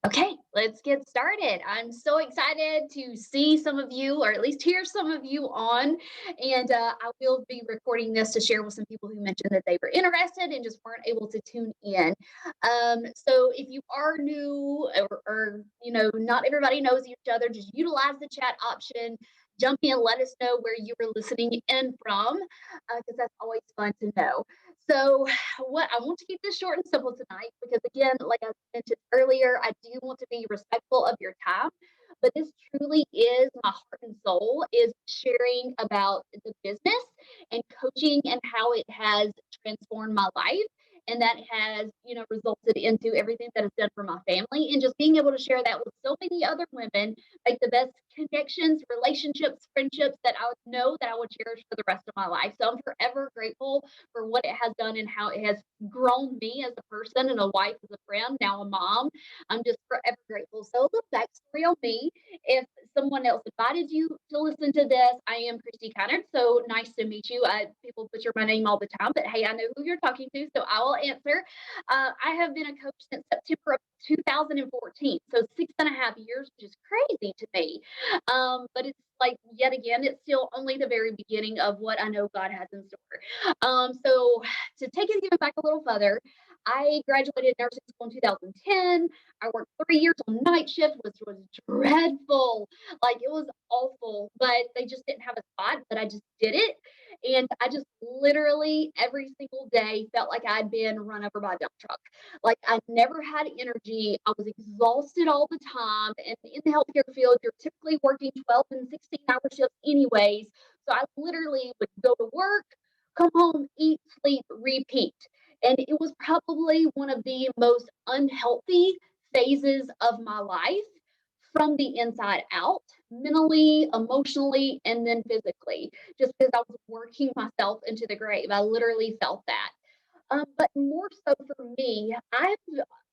Okay, let's get started. I'm so excited to see some of you, or at least hear some of you on. And I will be recording this to share with some people who mentioned that they were interested and just weren't able to tune in. So if you are new, or not everybody knows each other, just utilize the chat option. Jump in, let us know where you were listening in from, because that's always fun to know. So, what I want to keep this short and simple tonight because, again, like I mentioned earlier, I do want to be respectful of your time. But this truly is my heart and soul is sharing about the business and coaching and how it has transformed my life. And that has, resulted into everything that it's done for my family and just being able to share that with so many other women, like the best connections, relationships, friendships that I would know that I would cherish for the rest of my life. So I'm forever grateful for what it has done and how it has grown me as a person and a wife, as a friend, now a mom. I'm just forever grateful. So a little backstory on me. If someone else invited you to listen to this, I am Christy Kiner. So nice to meet you. People butcher my name all the time, but hey, I know who you're talking to, so I will answer. I have been a coach since September of 2014, so 6.5 years, which is crazy to me. But it's like, yet again, it's still only the very beginning of what I know God has in store. So to take it even back a little further, I graduated nursing school in 2010. I worked 3 years on night shift, which was dreadful. Like it was awful, but they just didn't have a spot, but I just did it. And I just literally every single day felt like I'd been run over by a dump truck. Like I never had energy. I was exhausted all the time. And in the healthcare field, you're typically working 12 and 16-hour shifts anyways. So I literally would go to work, come home, eat, sleep, repeat. And it was probably one of the most unhealthy phases of my life from the inside out, mentally, emotionally, and then physically, just because I was working myself into the grave. I literally felt that. But more so for me, I've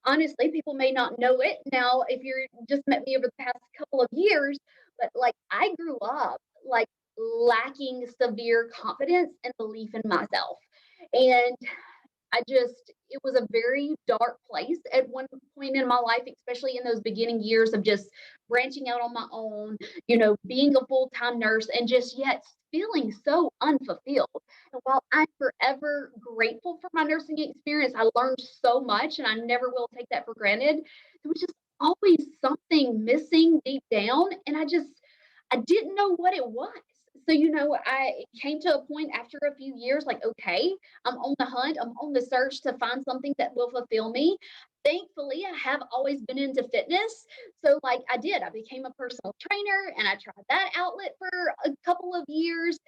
honestly, people may not know it now if you're just met me over the past couple of years, but like I grew up like lacking severe confidence and belief in myself. And it was a very dark place at one point in my life, especially in those beginning years of just branching out on my own, being a full time nurse and just yet feeling so unfulfilled. And while I'm forever grateful for my nursing experience, I learned so much and I never will take that for granted. There was just always something missing deep down. And I didn't know what it was. So, I came to a point after a few years, like, okay, I'm on the hunt, I'm on the search to find something that will fulfill me. Thankfully, I have always been into fitness. So, like, I became a personal trainer and I tried that outlet for a couple of years.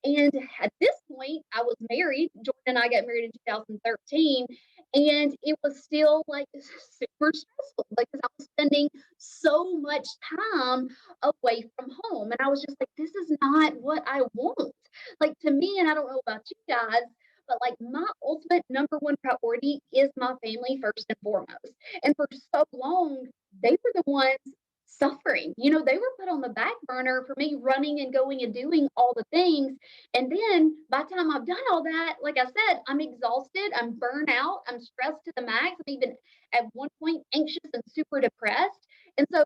And at this point, I was married. Jordan and I got married in 2013, and it was still like super stressful because I was spending so much time away from home. And I was just like, this is not what I want. Like, to me, and I don't know about you guys, but like my ultimate number one priority is my family first and foremost. And for so long, they were the ones suffering. They were put on the back burner for me running and going and doing all the things. And then by the time I've done all that, like I said, I'm exhausted, I'm burnt out, I'm stressed to the max. I'm even at one point anxious and super depressed. And so,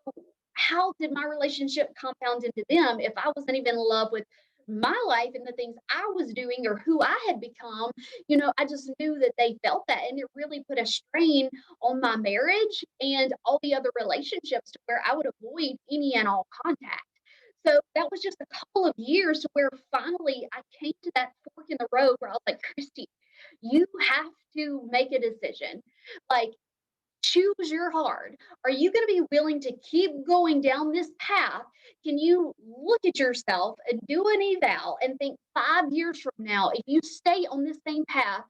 how did my relationship compound into them if I wasn't even in love with my life and the things I was doing or who I had become? I just knew that they felt that. And it really put a strain on my marriage and all the other relationships to where I would avoid any and all contact. So that was just a couple of years to where finally I came to that fork in the road where I was like, Christy, you have to make a decision. Like, choose your heart. Are you going to be willing to keep going down this path? Can you look at yourself and do an eval and think 5 years from now, if you stay on this same path,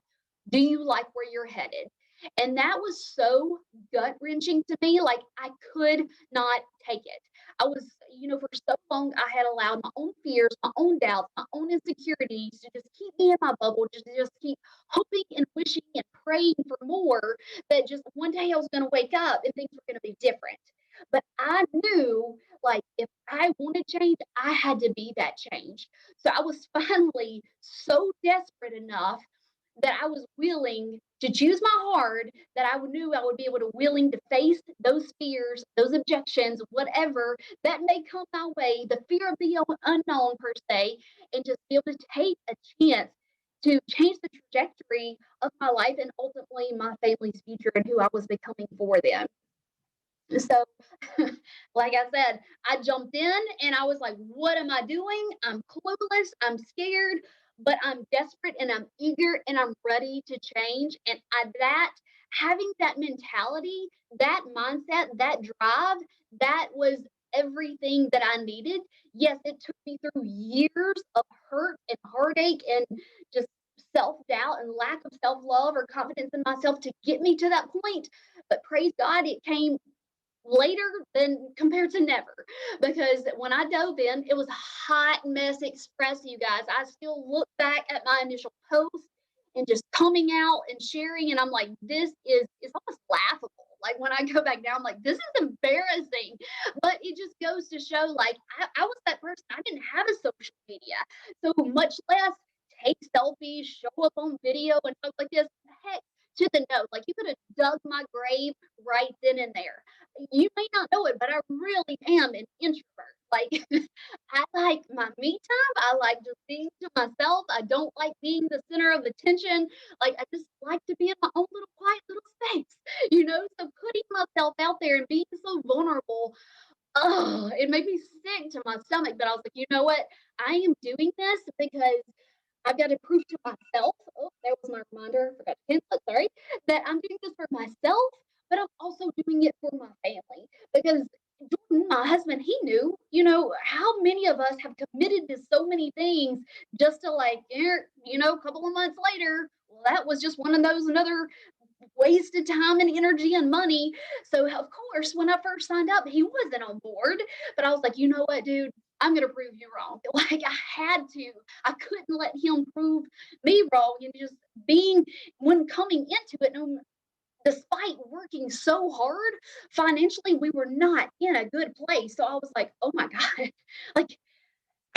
do you like where you're headed? And that was so gut wrenching to me. Like, I could not take it. I was, for so long, I had allowed my own fears, my own doubts, my own insecurities to just keep me in my bubble, just keep hoping and wishing and praying for more, that just one day I was going to wake up and things were going to be different. But I knew, like, if I wanted change, I had to be that change. So I was finally so desperate enough that I was willing to choose my hard, that I knew I would be able to willing to face those fears, those objections, whatever that may come my way, the fear of the unknown per se, and just be able to take a chance to change the trajectory of my life and ultimately my family's future and who I was becoming for them. So, like I said, I jumped in and I was like, what am I doing? I'm clueless, I'm scared, but I'm desperate and I'm eager and I'm ready to change. And having that mentality, that mindset, that drive, that was everything that I needed. Yes, it took me through years of hurt and heartache and just self doubt and lack of self love or confidence in myself to get me to that point. But praise God, it came later than compared to never, because when I dove in, it was a hot mess express, you guys. I still look back at my initial post and just coming out and sharing, and I'm like, this is it's almost laughable. Like when I go back now, I'm like, this is embarrassing. But it just goes to show, like, I was that person. I didn't have a social media, so much less take selfies, show up on video and stuff like this. Heck, to the note, like you could have dug my grave right then and there. You may not know it, but I really am an introvert. Like, I like my me time. I like just being to myself. I don't like being the center of attention. Like, I just like to be in my own little quiet little space, you know? So putting myself out there and being so vulnerable, oh, it made me sick to my stomach. But I was like, you know what? I am doing this because I've got to prove to myself. Oh, that was my reminder. I forgot to cancel it. Sorry. That I'm doing this for myself, but I'm also doing it for my family because Jordan, my husband, he knew, how many of us have committed to so many things just to like, a couple of months later, well, that was just one of those another wasted time and energy and money. So of course, when I first signed up, he wasn't on board. But I was like, you know what, dude? I'm gonna prove you wrong. Like I had to. I couldn't let him prove me wrong. And just being when coming into it, despite working so hard financially, we were not in a good place. So I was like, oh my God, like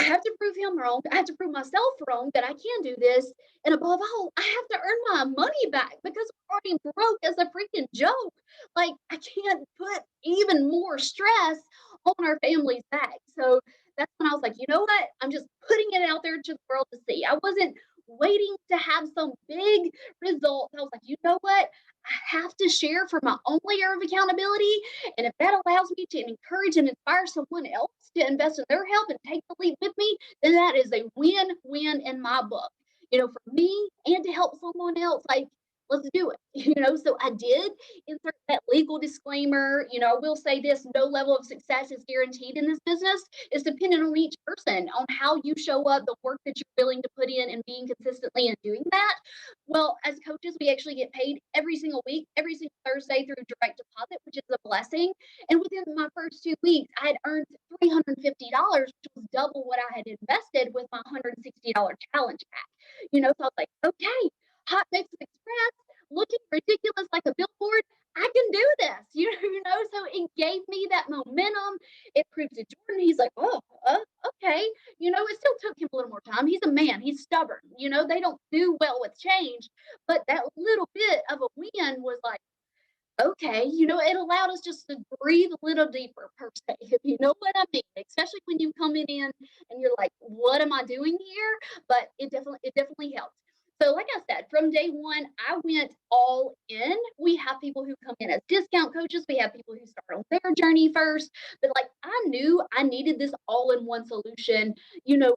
I have to prove him wrong. I have to prove myself wrong that I can do this. And above all, I have to earn my money back because I'm already broke as a freaking joke. Like, I can't put even more stress on our family's back. So that's when I was like, you know what? I'm just putting it out there to the world to see. I wasn't waiting to have some big results. I was like, you know what? I have to share for my own layer of accountability. And if that allows me to encourage and inspire someone else to invest in their health and take the leap with me, then that is a win-win in my book. For me and to help someone else, like let's do it. So I did insert that legal disclaimer. I will say this: no level of success is guaranteed in this business. It's dependent on each person, on how you show up, the work that you're willing to put in, and being consistently in doing that. Well, as coaches, we actually get paid every single week, every single Thursday through direct deposit, which is a blessing. And within my first 2 weeks, I had earned $350, which was double what I had invested with my $160 challenge pack. So I was like, okay, hot mix express, looking ridiculous like a billboard. I can do this, So it gave me that momentum. It proved to Jordan. He's like, oh, okay. It still took him a little more time. He's a man. He's stubborn. They don't do well with change. But that little bit of a win was like, okay, it allowed us just to breathe a little deeper per se, if you know what I mean, especially when you coming in and you're like, what am I doing here? But it definitely helped. So like I said, from day one, I went all in. We have people who come in as discount coaches. We have people who start on their journey first. But like I knew I needed this all-in-one solution, you know,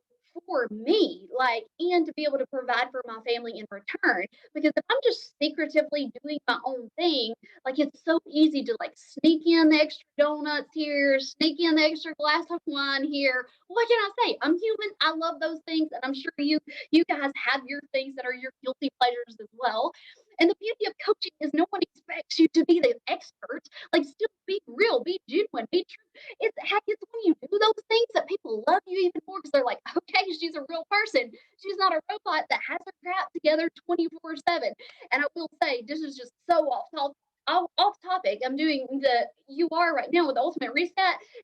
for me, like, and to be able to provide for my family in return. Because if I'm just secretively doing my own thing, like it's so easy to like sneak in the extra donuts here, sneak in the extra glass of wine here. What can I say? I'm human. I love those things, and I'm sure you guys have your things that are your guilty pleasures as well. And the beauty of coaching is no one expects you to be the expert. Like, still be real, be genuine, be true. It's when you do those things that people love you even more because they're like, okay, she's a real person. She's not a robot that has her crap together 24/7. And I will say, this is just so off topic. I'm doing the UR right now with the Ultimate Reset.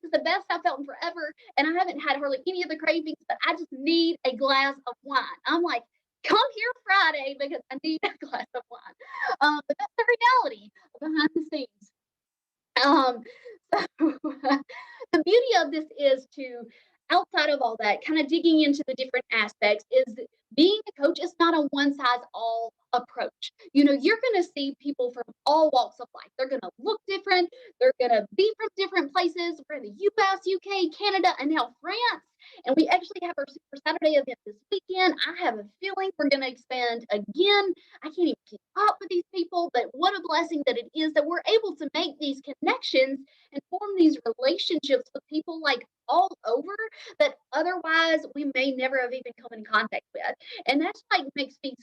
It's the best I've felt in forever, and I haven't had hardly any of the cravings. But I just need a glass of wine. I'm like, come here Friday because I need a glass of wine. But that's the reality behind the scenes. Um, so the beauty of this is to, outside of all that, kind of digging into the different aspects, is being a coach is not a one size all approach. You're going to see people from all walks of life. They're going to look different. They're going to be from different places. We're in the US, UK, Canada, and now France. And we actually have our Super Saturday event this weekend. I have a feeling we're going to expand again. I can't even keep up with these people, but what a blessing that it is that we're able to make these connections and form these relationships with people like all over that otherwise we may never have even come in contact with. And that's like makes me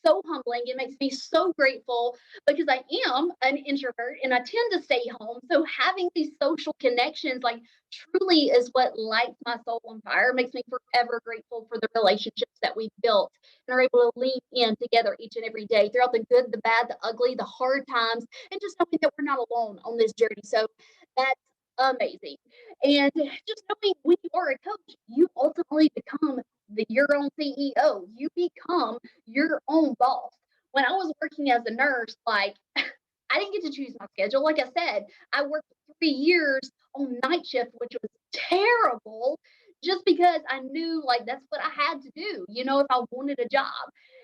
so humbling. It makes me so grateful because I am an introvert and I tend to stay home. So having these social connections like truly is what lights my soul on fire, makes me forever grateful for the relationships that we've built and are able to lean in together each and every day throughout the good, the bad, the ugly, the hard times, and just knowing that we're not alone on this journey. So that's amazing. And just knowing when you are a coach, you ultimately become your own CEO. You become your own boss. When I was working as a nurse, like I didn't get to choose my schedule. Like I said, I worked 3 years on night shift, which was terrible just because I knew like that's what I had to do, if I wanted a job.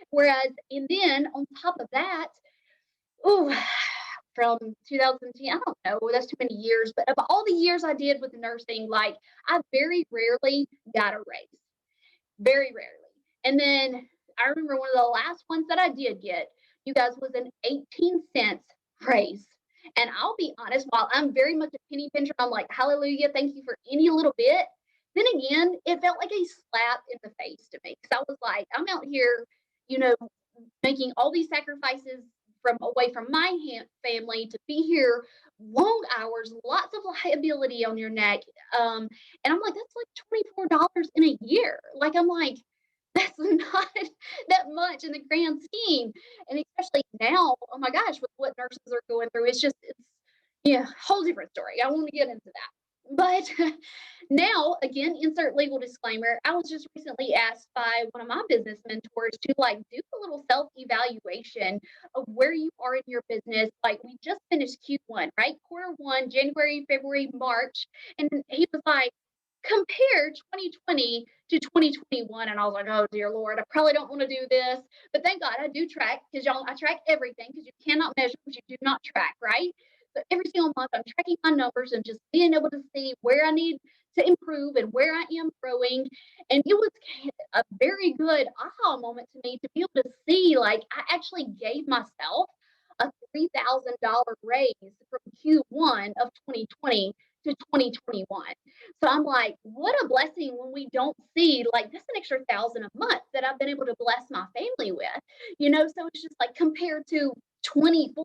Whereas, and then on top of that, oh, from 2010, I don't know, that's too many years, but of all the years I did with nursing, like I very rarely got a raise, very rarely. And then I remember one of the last ones that I did get, you guys, was an 18 cents raise. And I'll be honest, while I'm very much a penny pincher, I'm like, hallelujah, thank you for any little bit. Then again, it felt like a slap in the face to me because I was like, I'm out here, you know, making all these sacrifices from away from my family to be here long hours, lots of liability on your neck. And I'm like, that's like $24 in a year. Like, I'm like, that's not that much in the grand scheme. And especially now, oh my gosh, with what nurses are going through, it's yeah, whole different story. I won't get into that. But now, again, insert legal disclaimer. I was just recently asked by one of my business mentors to like do a little self evaluation of where you are in your business. Like we just finished Q1, right? Quarter 1, January, February, March. And he was like, compare 2020 to 2021. And I was like, oh dear Lord, I probably don't want to do this. But thank God I do track because y'all, I track everything because you cannot measure what you do not track, right? So every single month I'm tracking my numbers and just being able to see where I need to improve and where I am growing. And it was a very good aha moment to me to be able to see like I actually gave myself a $3,000 raise from Q1 of 2020 to 2021. So I'm like, what a blessing when we don't see like that's an extra thousand a month that I've been able to bless my family with. So it's just like compared to $24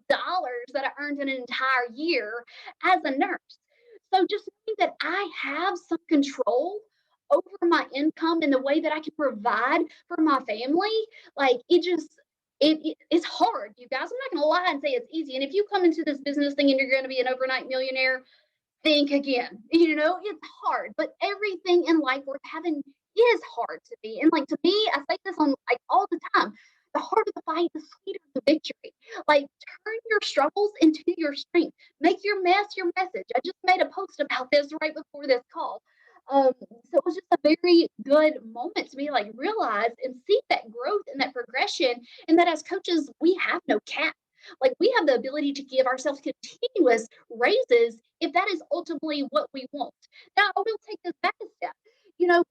that I earned in an entire year as a nurse. So just knowing that I have some control over my income and the way that I can provide for my family, like it's hard, you guys. I'm not gonna lie and say it's easy. And if you come into this business thing and you're gonna be an overnight millionaire, think again. It's hard, but everything in life worth having is hard to be. And like to me, I say this on like all the time. The harder the fight, the sweeter the victory. Like turn your struggles into your strength. Make your mess your message. I just made a post about this right before this call. So it was just a very good moment to me, like realize and see that growth and that progression, and that as coaches, we have no cap. Like we have the ability to give ourselves continuous raises if that is ultimately what we want. Now, I will take this back a step. You don't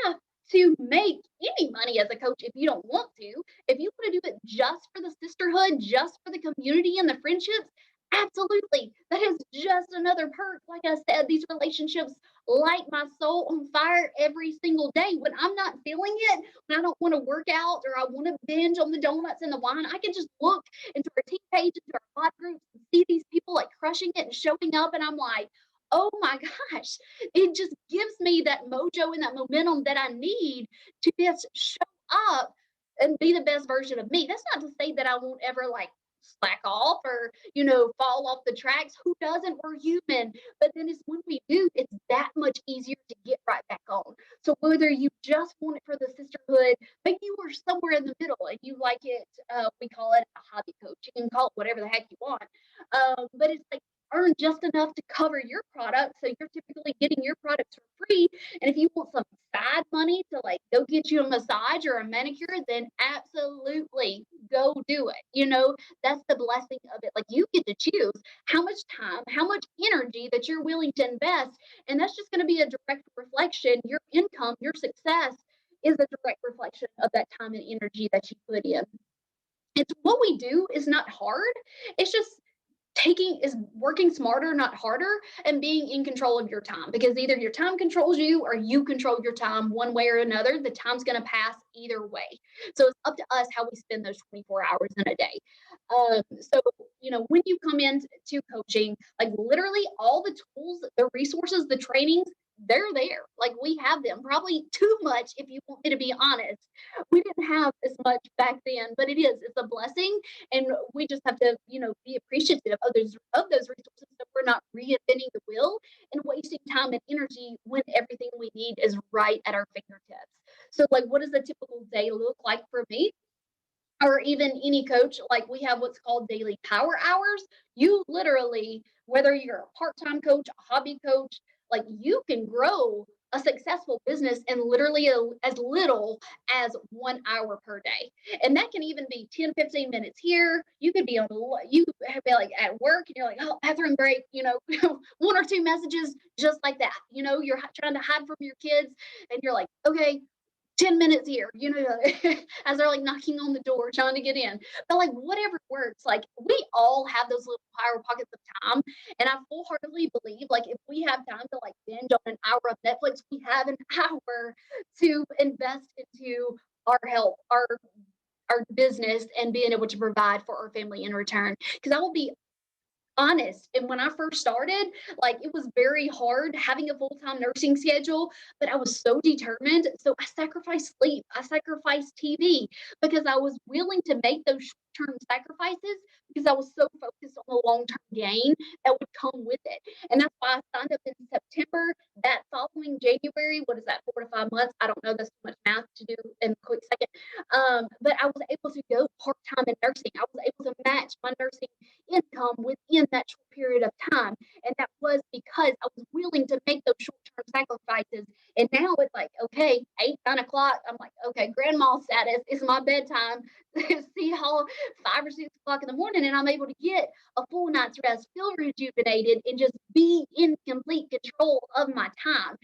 have to make any money as a coach if you don't want to. If you want to do it just for the sisterhood, just for the community and the friendships, absolutely. That is just another perk. Like I said, these relationships light my soul on fire every single day. When I'm not feeling it, when I don't want to work out or I want to binge on the donuts and the wine, I can just look into our team page, into our bot groups, and see these people like crushing it and showing up. And I'm like, oh my gosh, it just gives me that mojo and that momentum that I need to just show up and be the best version of me. That's not to say that I won't ever like slack off or, fall off the tracks. Who doesn't? We're human. But then it's when we do, it's that much easier to get right back on. So whether you just want it for the sisterhood, maybe you were somewhere in the middle and you like it, we call it a hobby coach. You can call it whatever the heck you want. But it's like earn just enough to cover your product. So you're typically getting your products for free. And if you want some side money to like go get you a massage or a manicure, then absolutely go do it. That's the blessing of it. Like you get to choose how much time, how much energy that you're willing to invest. And that's just going to be a direct reflection. Your income, your success is a direct reflection of that time and energy that you put in. It's what we do is not hard. It's just working smarter, not harder, and being in control of your time, because either your time controls you or you control your time one way or another. The time's going to pass either way. So it's up to us how we spend those 24 hours in a day. So, when you come into coaching, like literally all the tools, the resources, the trainings, they're there. Like we have them, probably too much if you want me to be honest. We didn't have as much back then, but it's a blessing, and we just have to, be appreciative of those resources, so we're not reinventing the wheel and wasting time and energy when everything we need is right at our fingertips. So, like, what does a typical day look like for me? Or even any coach, like we have what's called daily power hours. You literally, whether you're a part-time coach, a hobby coach, like you can grow a successful business in literally as little as 1 hour per day. And that can even be 10, 15 minutes here. You could be you could be like at work and you're like, oh, bathroom break, one or two messages just like that. You're trying to hide from your kids and you're like, okay, 10 minutes here, as they're like knocking on the door trying to get in. But like whatever works, like we all have those little power pockets of time. And I full heartedly believe like if we have time to like binge on an hour of Netflix, we have an hour to invest into our health, our business, and being able to provide for our family in return. Because I will be honest. And when I first started, like it was very hard having a full-time nursing schedule, but I was so determined. So I sacrificed sleep, I sacrificed TV because I was willing to make those short-term sacrifices because I was so focused on the long-term gain that would come with it. And that's why I signed up in September. That following January, what is that, 4 to 5 months? I don't know. That's too much math to do in a quick second. But I was able to go part-time in nursing. I was able to match my nursing income within that short period of time. And that was because I was willing to make those short term sacrifices. And now it's like, okay, 8, 9 o'clock. I'm like, okay, grandma status. It's my bedtime. See how 5 or 6 o'clock in the morning, and I'm able to get a full night's rest, feel rejuvenated, and just be in complete control of my time.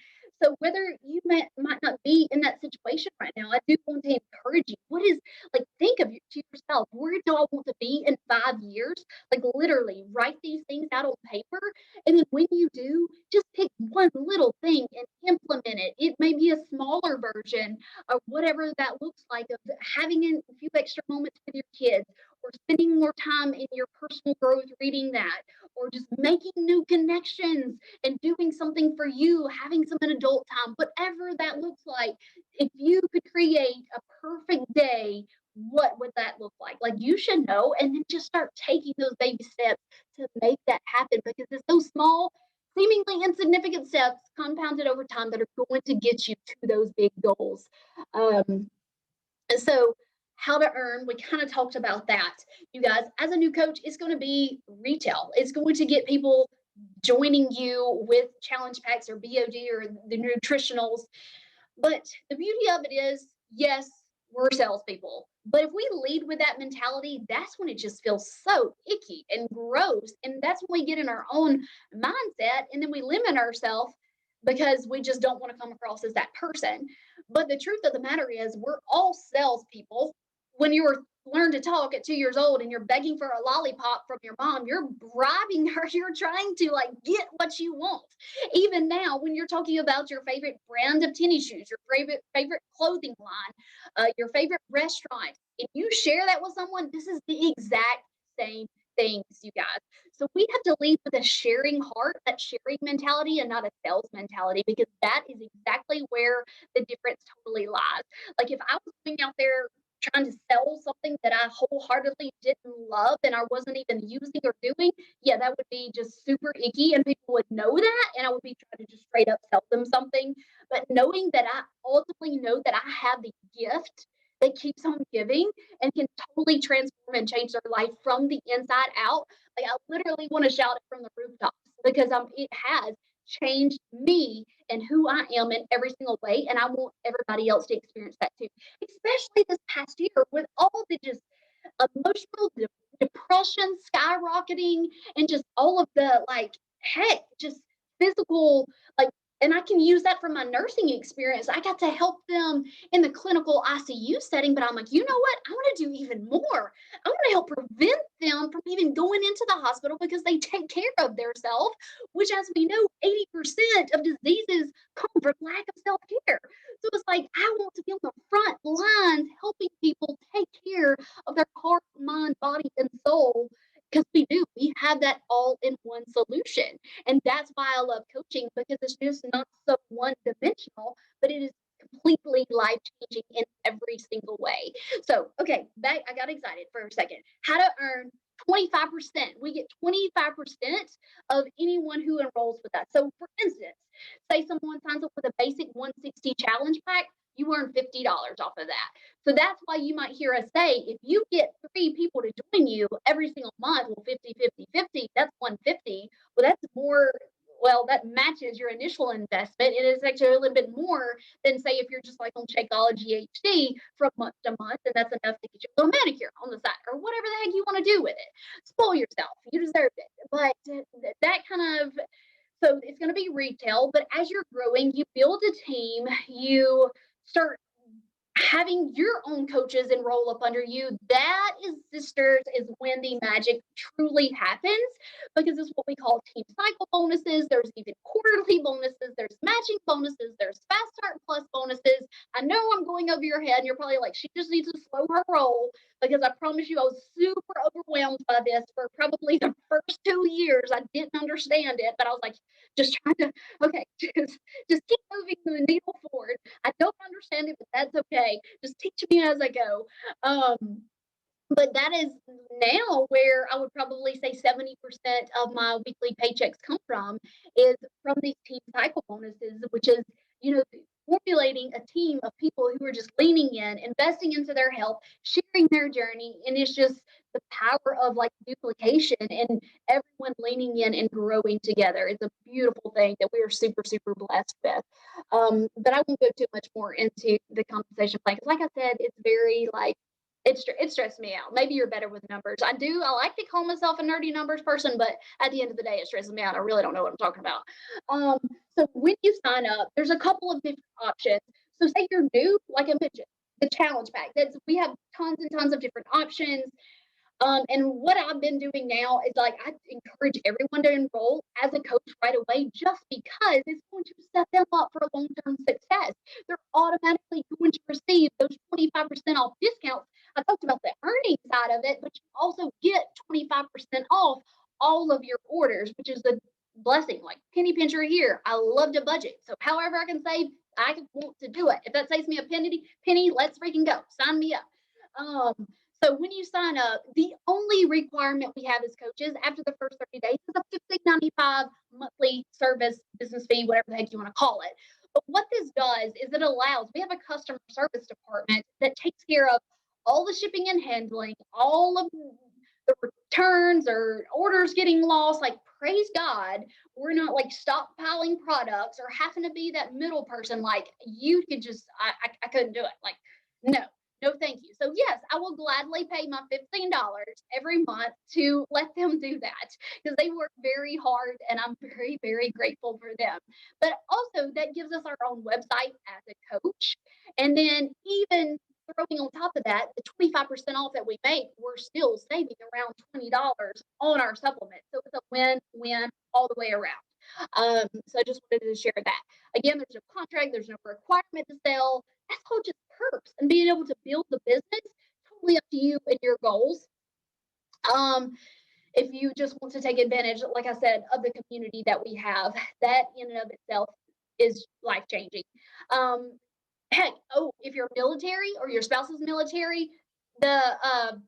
So whether you might not be in that situation right now, I do want to encourage you. What is like think of to yourself, where do I want to be in 5 years? Like literally write these things out on paper. And then when you do, just pick one little thing and implement it. It may be a smaller version of whatever that looks like, of having a few extra moments with your kids, or spending more time in your personal growth reading that, or just making new connections and doing something for you, having some adult time, whatever that looks like. If you could create a perfect day, what would that look like? Like you should know, and then just start taking those baby steps to make that happen, because it's those small, seemingly insignificant steps compounded over time that are going to get you to those big goals. Um, and so, how to earn, we kind of talked about that. You guys, as a new coach, it's going to be retail. It's going to get people joining you with challenge packs or BOD or the nutritionals. But the beauty of it is, yes, we're salespeople. But if we lead with that mentality, that's when it just feels so icky and gross. And that's when we get in our own mindset and then we limit ourselves because we just don't want to come across as that person. But the truth of the matter is, we're all salespeople. When you were learn to talk at 2 years old and you're begging for a lollipop from your mom, you're bribing her, you're trying to like get what you want. Even now, when you're talking about your favorite brand of tennis shoes, your favorite clothing line, your favorite restaurant, if you share that with someone, this is the exact same things, you guys. So we have to lead with a sharing heart, that sharing mentality, and not a sales mentality, because that is exactly where the difference totally lies. Like if I was going out there trying to sell something that I wholeheartedly didn't love and I wasn't even using or doing, yeah, that would be just super icky and people would know that and I would be trying to just straight up sell them something. But knowing that I ultimately know that I have the gift that keeps on giving and can totally transform and change their life from the inside out. Like I literally want to shout it from the rooftops because it has changed me and who I am in every single way. And I want everybody else to experience that too, especially this past year with all the just emotional depression skyrocketing and just all of the like, heck, just physical, like, and I can use that from my nursing experience. I got to help them in the clinical ICU setting, but I'm like, you know what? I want to do even more. I want to help prevent them from even going into the hospital because they take care of themselves, which, as we know, 80% of diseases come from lack of self care. So it's like, I want to be on the front lines helping people take care of their heart, mind, body, and soul. Because we do, we have that all in one solution. And that's why I love coaching because it's just not so one dimensional, but it is completely life changing in every single way. So, okay, back, I got excited for a second. How to earn 25%. We get 25% of anyone who enrolls with us. So, for instance, say someone signs up with a basic 160 challenge pack, you earn $50 off of that. So that's why you might hear us say, if you get three people to join you every single month, well, 50, 50, 50, that's 150. Well, that's more, well, that matches your initial investment. It is actually a little bit more than, say, if you're just like on Shakeology HD from month to month, and that's enough to get you a little manicure on the side or whatever the heck you want to do with it. Spoil yourself. You deserve it. But that kind of, so it's going to be retail, but as you're growing, you build a team, you start having your own coaches and roll up under you. That is, sisters, is when the magic truly happens because it's what we call team cycle bonuses. There's even quarterly bonuses, there's matching bonuses, there's fast start plus bonuses. I know I'm going over your head and you're probably like, she just needs to slow her roll because I promise you I was super overwhelmed by this for probably the first 2 years. I didn't understand it, but I was like, just trying to, okay, just keep moving the needle forward. I don't understand it, but that's okay. Just teach me as I go. But that is now where I would probably say 70% of my weekly paychecks come from is from these team cycle bonuses, which is, you know, formulating a team of people who are just leaning in, investing into their health, sharing their journey. And it's just the power of like duplication and everyone leaning in and growing together. It's a beautiful thing that we are super, super blessed with. But I won't go too much more into the compensation plan because, like I said, it's very like, it stressed me out. Maybe you're better with numbers. I like to call myself a nerdy numbers person, but at the end of the day, it stresses me out. I really don't know what I'm talking about. Um, so when you sign up, there's a couple of different options. So say you're new, like I mentioned, the challenge pack. That's we have tons and tons of different options. And what I've been doing now is like I encourage everyone to enroll as a coach right away just because it's going to set them up for long term success. They're automatically going to receive those 25% off discounts. I talked about the earning side of it, but you also get 25% off all of your orders, which is a blessing. Like penny pincher here. I love to budget. So however I can save, I want to do it. If that saves me a penny, let's freaking go. Sign me up. Um, so when you sign up, the only requirement we have as coaches after the first 30 days is a $15.95 monthly service business fee, whatever the heck you want to call it. But what this does is it allows, we have a customer service department that takes care of all the shipping and handling, all of the returns or orders getting lost. Like, praise God, we're not like stockpiling products or having to be that middle person. Like, you could just, I couldn't do it. Like, no, no, thank you. So yes, I will gladly pay my $15 every month to let them do that because they work very hard and I'm very, very grateful for them. But also that gives us our own website as a coach. And then even throwing on top of that, the 25% off that we make, we're still saving around $20 on our supplement. So it's a win-win all the way around. So I just wanted to share that. Again, there's no contract, there's no requirement to sell. That's all just perks and being able to build the business totally up to you and your goals. Um, if you just want to take advantage, like I said, of the community that we have, that in and of itself is life changing. Um, Heck, oh, if you're military or your spouse is military, the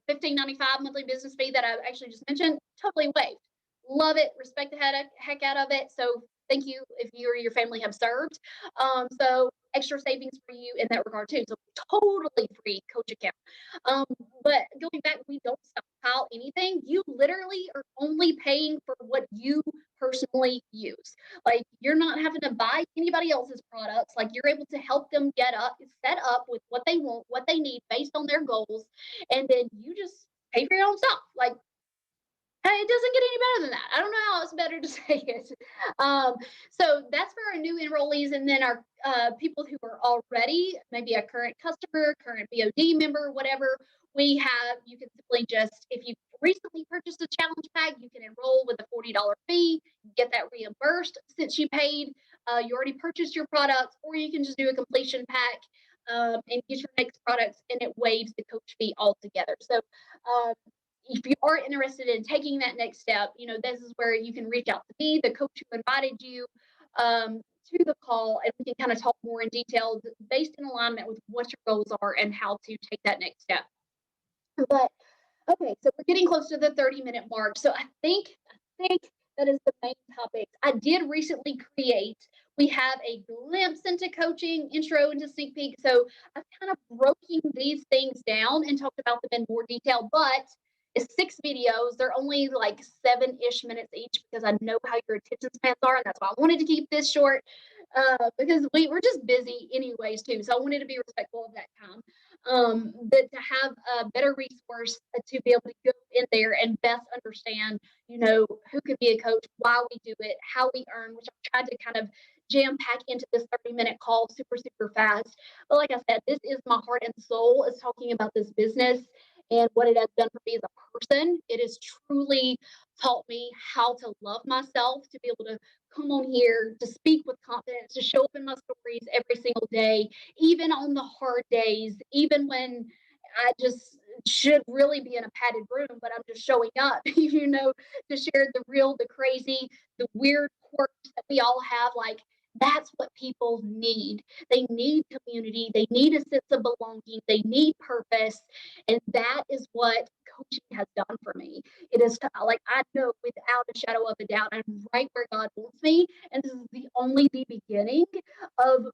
$15.95 monthly business fee that I actually just mentioned, totally waived. Love it, respect the heck out of it. So thank you if you or your family have served. So extra savings for you in that regard too. So totally free coach account. Um, but going back, we don't stockpile anything. You literally are only paying for what you personally use. Like you're not having to buy anybody else's products. Like you're able to help them get up, set up with what they want, what they need based on their goals, and then you just pay for your own stuff. Like hey, it doesn't get any better than that. I don't know how else better to say it. Um, so that's for our new enrollees, and then our people who are already maybe a current customer, current BOD member, whatever. We have you can simply just if you recently purchased a challenge pack, you can enroll with a $40 fee, get that reimbursed since you paid. You already purchased your products, or you can just do a completion pack and get your next products, and it waives the coach fee altogether. So um, if you are interested in taking that next step, this is where you can reach out to me, the coach who invited you to the call, and we can kind of talk more in detail based in alignment with what your goals are and how to take that next step. But okay, so we're getting close to the 30-minute mark. So I think that is the main topic. I did recently create. We have a glimpse into coaching, intro into sneak peek. So I've kind of broken these things down and talked about them in more detail, but it's 6 videos. They're only like 7-ish minutes each because I know how your attention spans are, and that's why I wanted to keep this short because we're just busy anyways too. So I wanted to be respectful of that time. But to have a better resource to be able to go in there and best understand, who could be a coach, why we do it, how we earn, which I've tried to kind of jam pack into this 30-minute call super, super fast. But like I said, this is my heart and soul is talking about this business and what it has done for me as a person. It has truly taught me how to love myself, to be able to come on here, to speak with confidence, to show up in my stories every single day, even on the hard days, even when I just should really be in a padded room, but I'm just showing up, to share the real, the crazy, the weird quirks that we all have. Like, that's what people need. They need community. They need a sense of belonging. They need purpose. And that is what coaching has done for me. It is like I know without a shadow of a doubt, I'm right where God wants me. And this is the beginning of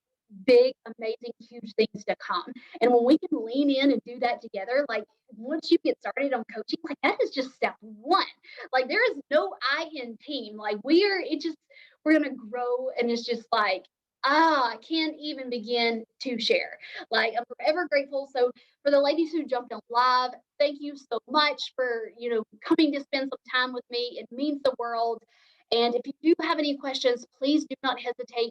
big, amazing, huge things to come. And when we can lean in and do that together, like once you get started on coaching, like that is just step one. Like there is no I in team. Like we're gonna grow and it's just like I can't even begin to share. Like I'm forever grateful. So for the ladies who jumped on live, thank you so much for coming to spend some time with me. It means the world. And if you do have any questions, please do not hesitate